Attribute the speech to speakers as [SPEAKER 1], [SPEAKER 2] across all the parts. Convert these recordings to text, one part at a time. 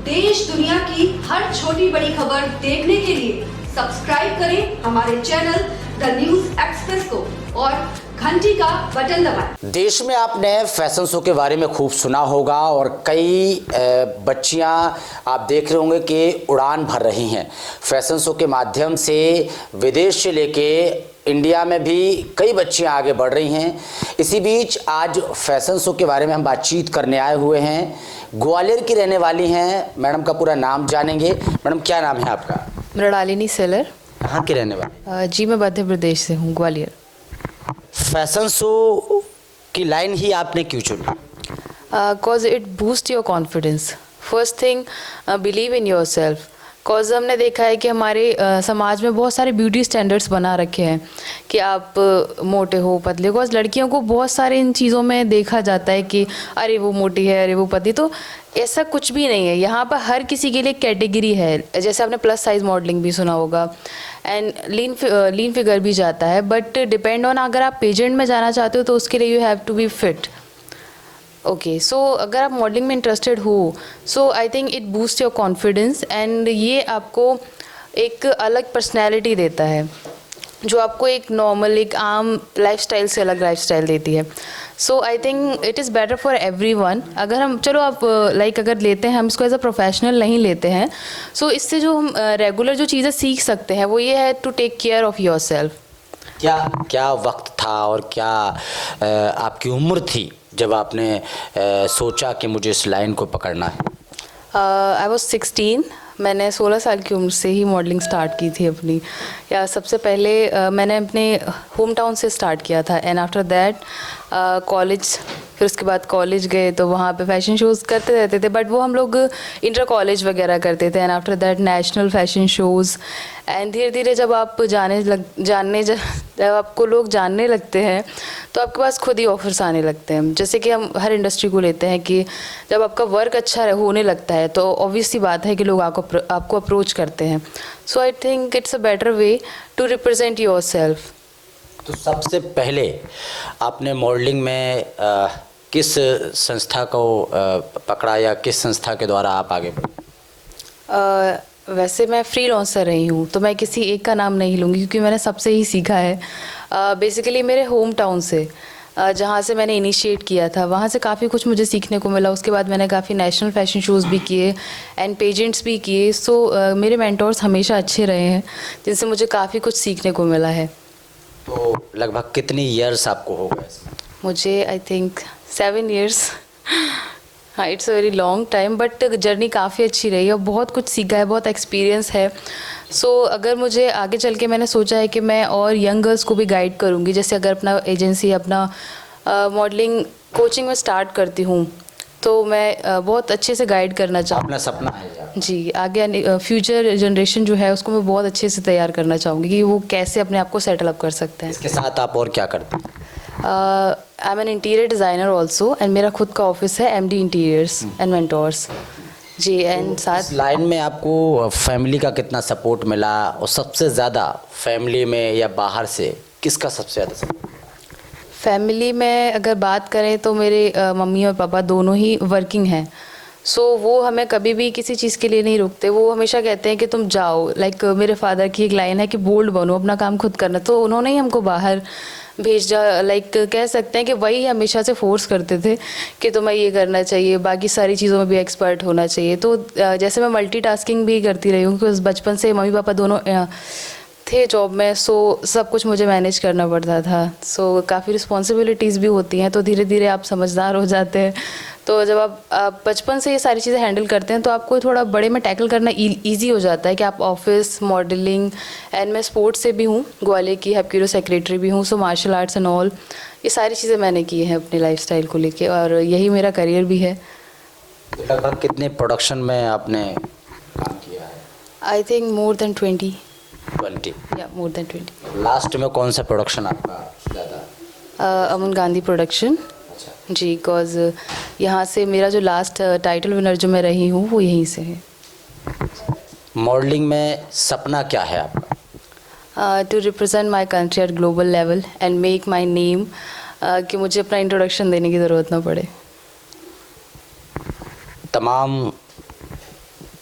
[SPEAKER 1] देश दुनिया की हर छोटी बड़ी खबर देखने के लिए सब्सक्राइब करें हमारे चैनल द न्यूज एक्सप्रेस को और घंटी का बटन दबाएं।
[SPEAKER 2] देश में आपने फैशन शो के बारे में खूब सुना होगा और कई बच्चियां आप देख रहे होंगे कि उड़ान भर रही हैं। फैशन शो के माध्यम से विदेश से लेके इंडिया में भी कई बच्चियां आगे बढ़ रही हैं। इसी बीच आज फैशन शो के बारे में हम बातचीत करने आए हुए हैं। ग्वालियर की रहने वाली हैं। मैडम का पूरा नाम जानेंगे। मैडम क्या नाम है आपका?
[SPEAKER 3] मृणालिनी सेलर।
[SPEAKER 2] कहाँ की रहने वाली?
[SPEAKER 3] जी मैं मध्य प्रदेश से हूँ, ग्वालियर।
[SPEAKER 2] फैशन शो की लाइन ही आपने क्यों चुनी?
[SPEAKER 3] Cause it boosts your confidence. First thing, believe in yourself. Cause हमने देखा है कि हमारे समाज में बहुत सारे ब्यूटी स्टैंडर्ड्स बना रखे हैं कि आप मोटे हो, पतले हो। कॉज लड़कियों को बहुत सारे इन चीज़ों में देखा जाता है कि अरे वो मोटी है, अरे वो पतली। तो ऐसा कुछ भी नहीं है। यहाँ पर हर किसी के लिए कैटेगरी है। जैसे आपने प्लस साइज मॉडलिंग भी सुना होगा एंड लीन फिगर भी जाता है। बट डिपेंड ऑन, अगर आप पेजेंट में जाना चाहते हो तो उसके लिए you have to be fit. Okay, so अगर आप मॉडलिंग में इंटरेस्टेड हो, so I think it boost your confidence and ये आपको एक अलग पर्सनैलिटी देता है जो आपको एक नॉर्मल, एक आम लाइफस्टाइल से अलग लाइफस्टाइल देती है। So I think it is better for everyone. अगर हम चलो आप अगर लेते हैं, हम इसको एज अ प्रोफेशनल नहीं लेते हैं, सो इससे जो हम रेगुलर जो चीज़ें सीख सकते हैं वो ये है to take care of yourself.
[SPEAKER 2] क्या वक्त था और क्या आपकी उम्र थी जब आपने सोचा कि मुझे इस लाइन को पकड़ना है?
[SPEAKER 3] I was 16। मैंने 16 साल की उम्र से ही मॉडलिंग स्टार्ट की थी अपनी। या सबसे पहले मैंने अपने होम टाउन से स्टार्ट किया था एंड आफ्टर दैट कॉलेज। फिर उसके बाद कॉलेज गए तो वहाँ पे फैशन शोज़ करते रहते थे, बट वो हम लोग इंटर कॉलेज वगैरह करते थे। And after that national fashion shows. And धीरे धीरे जब आप जब आपको लोग जानने लगते हैं तो आपके पास खुद ही ऑफर्स आने लगते हैं। जैसे कि हम हर इंडस्ट्री को लेते हैं कि जब आपका वर्क अच्छा होने लगता है तो ऑब्वियस सी बात है कि लोग आपको अप्रोच करते हैं। So I think it's a better way to represent yourself.
[SPEAKER 2] तो सबसे पहले आपने मॉडलिंग में किस संस्था को पकड़ा या किस संस्था के द्वारा आप आगे बढ़े?
[SPEAKER 3] वैसे मैं फ्रीलांसर रही हूँ तो मैं किसी एक का नाम नहीं लूँगी क्योंकि मैंने सबसे ही सीखा है। बेसिकली मेरे होम टाउन से जहाँ से मैंने इनिशिएट किया था वहाँ से काफ़ी कुछ मुझे सीखने को मिला। उसके बाद मैंने काफ़ी नेशनल फैशन शोज़ भी किए एंड पेजेंट्स भी किए। सो मेरे मेंटोर्स हमेशा अच्छे रहे हैं जिनसे मुझे काफ़ी कुछ सीखने को मिला है।
[SPEAKER 2] तो लगभग कितनी ईयर्स आपको हो गए?
[SPEAKER 3] मुझे आई थिंक 7 years। हाँ, it's a very long time, but journey काफ़ी अच्छी रही है और बहुत कुछ सीखा है, बहुत एक्सपीरियंस है। सो अगर मुझे आगे चल के, मैंने सोचा है कि मैं और यंग गर्ल्स को भी गाइड करूँगी। जैसे अगर अपना एजेंसी, अपना मॉडलिंग कोचिंग में स्टार्ट करती हूँ तो मैं बहुत अच्छे से गाइड करना चाहूँगी।
[SPEAKER 2] अपना सपना है
[SPEAKER 3] जी, आगे फ्यूचर जनरेशन जो है उसको मैं बहुत अच्छे से तैयार करना चाहूँगी कि वो कैसे अपने आप को सेटल अप कर सकते हैं।
[SPEAKER 2] इसके साथ आप और क्या करते हैं?
[SPEAKER 3] I am an interior designer also and मेरा खुद का ऑफिस है MD इंटीरियर्स एंड मेंटोर्स। जी, एंड साथ
[SPEAKER 2] लाइन में आपको फैमिली का कितना सपोर्ट मिला और सबसे ज़्यादा फैमिली में या बाहर से किसका सबसे ज़्यादा सपोर्ट?
[SPEAKER 3] फैमिली में अगर बात करें तो मेरे मम्मी और पापा दोनों ही वर्किंग हैं। सो वो हमें कभी भी किसी चीज़ के लिए नहीं रुकते। वो हमेशा कहते हैं कि तुम जाओ। मेरे फादर की एक लाइन है कि बोल्ड बनो, अपना काम खुद करना। तो उन्होंने ही हमको बाहर भेजा। कह सकते हैं कि वही हमेशा से फोर्स करते थे कि तुम्हें ये करना चाहिए, बाकी सारी चीज़ों में भी एक्सपर्ट होना चाहिए। तो जैसे मैं मल्टीटास्किंग भी करती रही हूँ क्योंकि बचपन से मम्मी पापा दोनों थे जॉब में। सो सब कुछ मुझे मैनेज करना पड़ता था। सो काफ़ी रिस्पॉन्सिबिलिटीज़ भी होती हैं। तो धीरे धीरे आप समझदार हो जाते हैं। तो जब आप बचपन से ये सारी चीज़ें हैंडल करते हैं तो आपको थोड़ा बड़े में टैकल करना ईजी हो जाता है कि आप ऑफिस, मॉडलिंग एंड मैं स्पोर्ट्स से भी हूँ, ग्वालियर की हैप्क्यूरो सेक्रेटरी भी हूँ। सो मार्शल आर्ट्स एंड ऑल ये सारी चीज़ें मैंने की हैं अपनी लाइफस्टाइल को लेके और यही मेरा करियर भी है।
[SPEAKER 2] लगभग कितने प्रोडक्शन में आपने काम किया है?
[SPEAKER 3] I think more than 20।
[SPEAKER 2] या
[SPEAKER 3] मोर देन 20।
[SPEAKER 2] लास्ट में कौन सा प्रोडक्शन आपका ज़्यादा?
[SPEAKER 3] अमन गांधी प्रोडक्शन।
[SPEAKER 2] अच्छा
[SPEAKER 3] जी, बिकॉज यहाँ से मेरा जो लास्ट टाइटल विनर जो मैं रही हूँ वो यहीं से है।
[SPEAKER 2] मॉडलिंग में सपना क्या है आपका?
[SPEAKER 3] To represent my country at global level and make my name, कि मुझे अपना इंट्रोडक्शन देने की ज़रूरत ना पड़े।
[SPEAKER 2] तमाम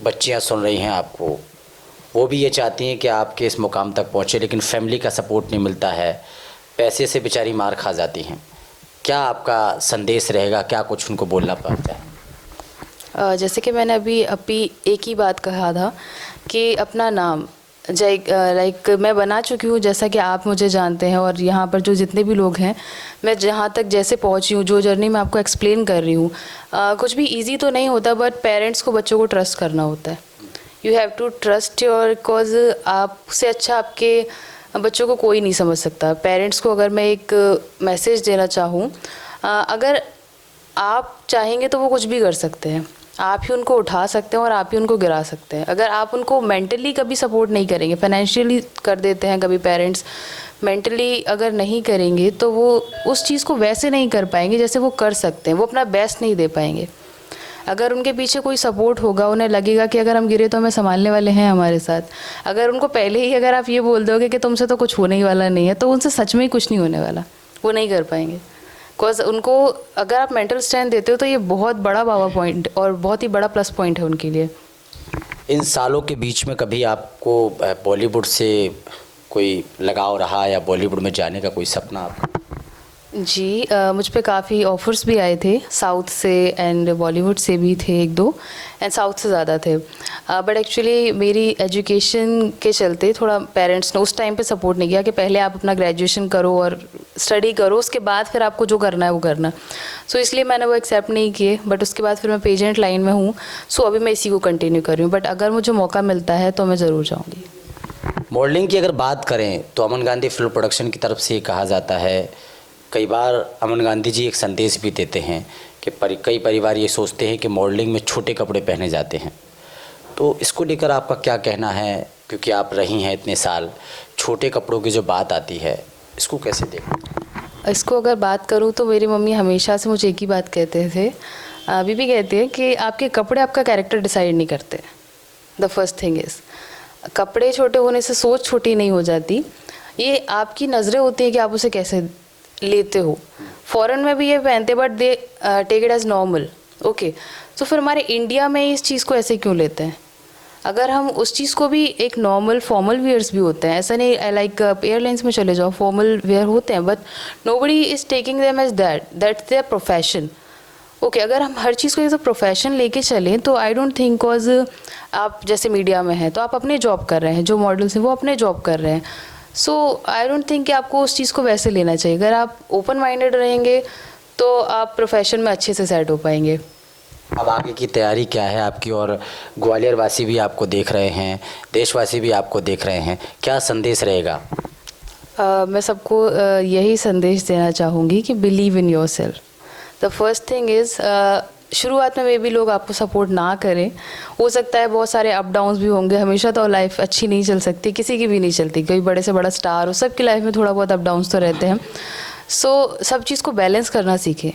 [SPEAKER 2] बच्चियां सुन रही हैं आपको, वो भी ये चाहती हैं कि आपके इस मुकाम तक पहुँचे, लेकिन फैमिली का सपोर्ट नहीं मिलता है, पैसे से बेचारी मार खा जाती हैं, क्या आपका संदेश रहेगा, क्या कुछ उनको बोलना पड़ता है?
[SPEAKER 3] जैसे कि मैंने अभी एक ही बात कहा था कि अपना नाम लाइक मैं बना चुकी हूँ, जैसा कि आप मुझे जानते हैं और यहाँ पर जो जितने भी लोग हैं, मैं जहाँ तक जैसे पहुँची हूँ, जो जर्नी मैं आपको एक्सप्लेन कर रही हूँ, कुछ भी इजी तो नहीं होता, बट पेरेंट्स को बच्चों को ट्रस्ट करना होता है। You have to trust your, because आपसे अच्छा आपके बच्चों को कोई नहीं समझ सकता। पेरेंट्स को अगर मैं एक मैसेज देना चाहूँ, अगर आप चाहेंगे तो वो कुछ भी कर सकते हैं, आप ही उनको उठा सकते हैं और आप ही उनको गिरा सकते हैं। अगर आप उनको मेंटली कभी सपोर्ट नहीं करेंगे, फाइनेंशियली कर देते हैं कभी पेरेंट्स, मेंटली अगर नहीं करेंगे तो वो उस चीज़ को वैसे नहीं कर पाएंगे जैसे वो कर सकते हैं, वो अपना बेस्ट नहीं दे पाएंगे। अगर उनके पीछे कोई सपोर्ट होगा, उन्हें लगेगा कि अगर हम गिरे तो हमें संभालने वाले हैं हमारे साथ। अगर उनको पहले ही अगर आप ये बोल दोगे कि तुमसे तो कुछ होने ही वाला नहीं है, तो उनसे सच में ही कुछ नहीं होने वाला, वो नहीं कर पाएंगे। बिकॉज उनको अगर आप मेंटल स्ट्रेंथ देते हो तो ये बहुत बड़ा पावर पॉइंट और बहुत ही बड़ा प्लस पॉइंट है उनके लिए।
[SPEAKER 2] इन सालों के बीच में कभी आपको बॉलीवुड से कोई लगाव रहा या बॉलीवुड में जाने का कोई सपना आपका?
[SPEAKER 3] जी, मुझ पे काफ़ी ऑफ़र्स भी आए थे, साउथ से एंड बॉलीवुड से भी थे एक दो, एंड साउथ से ज़्यादा थे। बट एक्चुअली मेरी एजुकेशन के चलते थोड़ा पेरेंट्स ने उस टाइम पे सपोर्ट नहीं किया कि पहले आप अपना ग्रेजुएशन करो और स्टडी करो, उसके बाद फिर आपको जो करना है वो करना। सो इसलिए मैंने वो एक्सेप्ट नहीं किए। बट उसके बाद फिर मैं पेजेंट लाइन में हूँ, सो अभी मैं इसी को कंटिन्यू कर रही हूँ। बट अगर मुझे मौका मिलता है तो मैं ज़रूर जाऊँगी।
[SPEAKER 2] मॉडलिंग की अगर बात करें तो अमन गांधी फिल्म प्रोडक्शन की तरफ से कहा जाता है, कई बार अमन गांधी जी एक संदेश भी देते हैं कि कई परिवार ये सोचते हैं कि मॉडलिंग में छोटे कपड़े पहने जाते हैं, तो इसको लेकर आपका क्या कहना है? क्योंकि आप रही हैं इतने साल, छोटे कपड़ों की जो बात आती है इसको कैसे देखें?
[SPEAKER 3] इसको अगर बात करूँ तो मेरी मम्मी हमेशा से मुझे एक ही बात कहते थे, अभी भी कहती है कि आपके कपड़े आपका कैरेक्टर डिसाइड नहीं करते। द फर्स्ट थिंग इज़, कपड़े छोटे होने से सोच छोटी नहीं हो जाती, ये आपकी नज़रें होती हैं कि आप उसे कैसे लेते हो। फॉरेन में भी ये पहनते but they take it as normal, okay. तो फिर हमारे इंडिया में इस चीज़ को ऐसे क्यों लेते हैं? अगर हम उस चीज़ को भी एक नॉर्मल फॉर्मल वेयर्स भी होते हैं, ऐसा नहीं लाइक एयरलाइंस में चले जाओ फॉर्मल वेयर होते हैं, but nobody is taking them as that's their profession, okay. अगर हम हर चीज़ को एक प्रोफेशन लेके चलें तो आई डोंट थिंक, कॉज आप जैसे मीडिया में हैं तो आप अपने जॉब कर रहे हैं, जो मॉडल्स हैं वो अपने जॉब कर रहे हैं। सो आई डोंट थिंक कि आपको उस चीज़ को वैसे लेना चाहिए। अगर आप ओपन माइंडेड रहेंगे तो आप प्रोफेशन में अच्छे से सेट हो पाएंगे।
[SPEAKER 2] अब आगे की तैयारी क्या है आपकी? और ग्वालियर वासी भी आपको देख रहे हैं, देशवासी भी आपको देख रहे हैं, क्या संदेश रहेगा?
[SPEAKER 3] मैं सबको यही संदेश देना चाहूँगी कि believe in your self. The first thing is, शुरुआत में मे भी लोग आपको सपोर्ट ना करें, हो सकता है बहुत सारे अप डाउन्स भी होंगे, हमेशा तो लाइफ अच्छी नहीं चल सकती, किसी की भी नहीं चलती, कोई बड़े से बड़ा स्टार हो, सबकी लाइफ में थोड़ा बहुत अप डाउन्स तो रहते हैं। सो सब चीज़ को बैलेंस करना सीखें।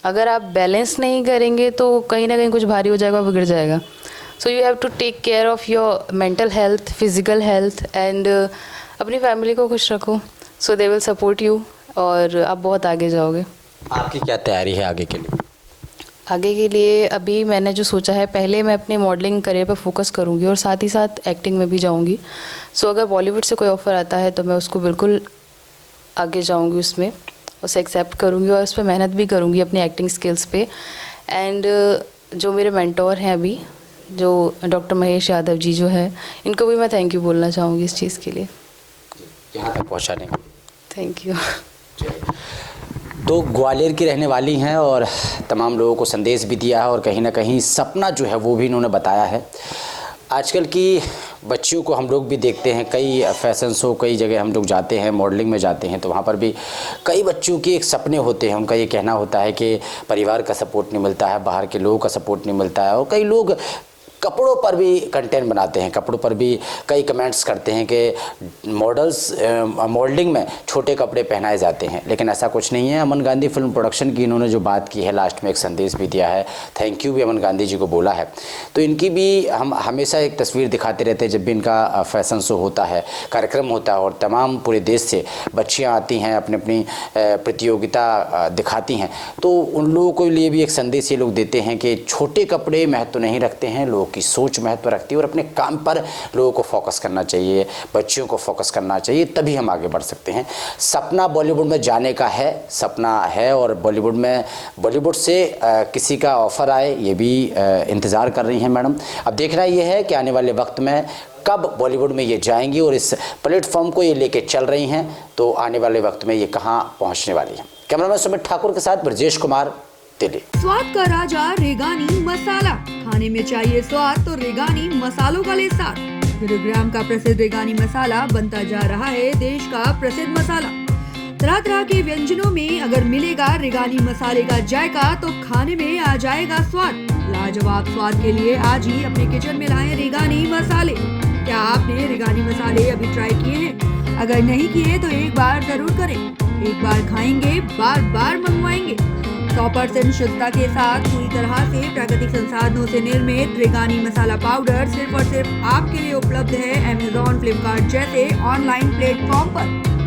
[SPEAKER 3] अगर आप बैलेंस नहीं करेंगे तो कहीं ना कहीं कुछ भारी हो जाएगा, बिगड़ जाएगा। So you have to take care of your mental health, physical health, and अपनी फैमिली को खुश रखो, so they will support you और आप बहुत आगे जाओगे। आपकी
[SPEAKER 2] क्या तैयारी है आगे के लिए?
[SPEAKER 3] आगे के लिए अभी मैंने जो सोचा है, पहले मैं अपने मॉडलिंग करियर पर फोकस करूँगी और साथ ही साथ एक्टिंग में भी जाऊँगी। सो अगर बॉलीवुड से कोई ऑफ़र आता है तो मैं उसको बिल्कुल आगे जाऊँगी, उसमें उसे एक्सेप्ट करूँगी और उस पर मेहनत भी करूँगी अपनी एक्टिंग स्किल्स पे। एंड जो मेरे मेंटोर हैं अभी, जो डॉक्टर महेश यादव जी जो है, इनको भी मैं थैंक यू बोलना चाहूँगी इस चीज़ के लिए,
[SPEAKER 2] यहाँ तक पहुँचाने के।
[SPEAKER 3] Thank you.
[SPEAKER 2] तो ग्वालियर की रहने वाली हैं और तमाम लोगों को संदेश भी दिया है और कहीं ना कहीं सपना जो है वो भी इन्होंने बताया है। आजकल की बच्चियों को हम लोग भी देखते हैं, कई फैशन शो, कई जगह हम लोग जाते हैं, मॉडलिंग में जाते हैं, तो वहाँ पर भी कई बच्चों के एक सपने होते हैं। उनका ये कहना होता है कि परिवार का सपोर्ट नहीं मिलता है, बाहर के लोगों का सपोर्ट नहीं मिलता है, और कई लोग कपड़ों पर भी कंटेंट बनाते हैं, कपड़ों पर भी कई कमेंट्स करते हैं कि मॉडलिंग में छोटे कपड़े पहनाए जाते हैं, लेकिन ऐसा कुछ नहीं है। अमन गांधी फिल्म प्रोडक्शन की इन्होंने जो बात की है, लास्ट में एक संदेश भी दिया है, थैंक यू भी अमन गांधी जी को बोला है। तो इनकी भी हम हमेशा एक तस्वीर दिखाते रहते हैं जब भी इनका फैशन शो होता है, कार्यक्रम होता है, और तमाम पूरे देश से बच्चियाँ आती हैं, अपनी अपनी प्रतियोगिता दिखाती हैं। तो उन लोगों के लिए भी एक संदेश ये लोग देते हैं कि छोटे कपड़े महत्व नहीं रखते हैं, लोगों की सोच महत्व रखती है और अपने काम पर लोगों को फोकस करना चाहिए, बच्चियों को फोकस करना चाहिए, तभी हम आगे बढ़ सकते हैं। सपना बॉलीवुड में जाने का है, सपना है और बॉलीवुड से किसी का ऑफ़र आए ये भी इंतज़ार कर रही हैं मैडम। अब देखना ये है कि आने वाले वक्त में कब बॉलीवुड में ये जाएंगी और इस प्लेटफॉर्म को ये लेके चल रही हैं, तो आने वाले वक्त में ये कहाँ पहुँचने वाली हैं। कैमरामैन सुमित ठाकुर के साथ ब्रजेश कुमार, दिल्ली।
[SPEAKER 1] स्वाद का राजा रेगानी मसाला, खाने में चाहिए स्वाद तो रेगानी मसालों का ले साथ। गुरुग्राम का प्रसिद्ध रेगानी मसाला बनता जा रहा है देश का प्रसिद्ध मसाला। तरह तरह के व्यंजनों में अगर मिलेगा रेगानी मसाले का जायका तो खाने में आ जाएगा स्वाद। लाजवाब स्वाद के लिए आज ही अपने किचन में लाएं रेगानी मसाले। क्या आपने रेगानी मसाले अभी ट्राई किए हैं? अगर नहीं किए तो एक बार जरूर करें। एक बार खाएंगे, बार बार मंगवाएंगे। 100% शुद्धता के साथ पूरी तरह से प्राकृतिक संसाधनों से निर्मित रेगानी मसाला पाउडर सिर्फ और सिर्फ आपके लिए उपलब्ध है अमेज़न, फ्लिपकार्ट जैसे ऑनलाइन प्लेटफॉर्म पर।